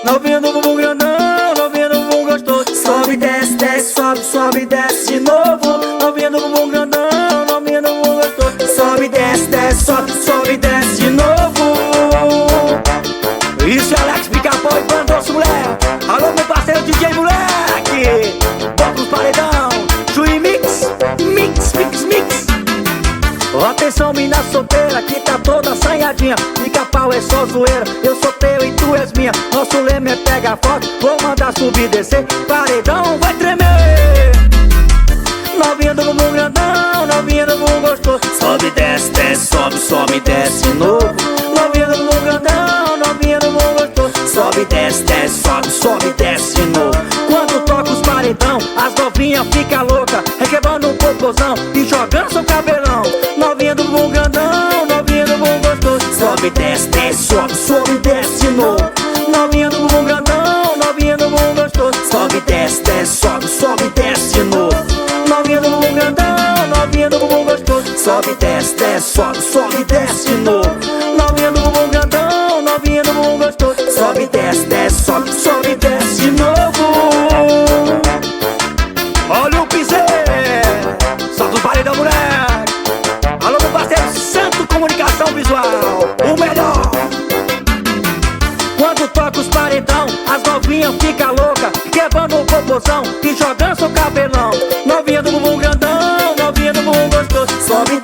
novinha do bumbum grandão, novinha do bumbum gostoso. Sobe, desce, desce, sobe, sobe, desce de novo. Novinha do bumbum grandão, novinha do bumbum gostoso. Sobe, desce, desce, sobe, sobe, desce de novo. Isso é Alex Pica-Pau e Bandoço, moleque. Alô, meu parceiro DJ, moleque. Bota os paredão, Chui Mix, mix, mix, mix. Atenção, mina solteira que tá toda assanhadinha. Pica-Pau é só zoeira, eu sou teu e tu és minha. Nosso lema é pega foto, vou mandar subir e descer. Paredão vai tremer. Novinha do bumbum grandão, novinha do bumbum gostoso. Sobe, desce, desce, sobe, sobe, desce de novo. Novinha do bumbum grandão, novinha do bumbum gostoso. Sobe, desce, desce, sobe, sobe, desce de novo. Quando toca os paredão, as novinhas ficam loucas, requebrando o popozão e jogando seu cabelão. Novinha do bumbum grandão, novinha do bumbum gostoso. Sobe, desce, desce, sobe, sobe, desce de novo. Novinha do bumbum grandão, novinha do bumbum gostoso. Sobe, desce, desce, sobe, sobe, desce de novo. Novinha do bumbum grandão, novinha do bumbum gostoso. Sobe, desce, desce, sobe, sobe, desce de novo. Novinha do bumbum grandão, novinha do bumbum gostoso. Sobe, desce, desce, sobe, sobe, desce de novo. Olha o piseiro, solta o paredão, moleque. Alô, meu parceiro Santo Comunicação Visual, o melhor. Quando toca os paredão, as novinhas ficam loucas, quebrando o popozão e jogando seu cabelão. Novinha do bumbum grandão, novinha do bumbum gostoso. Sobe,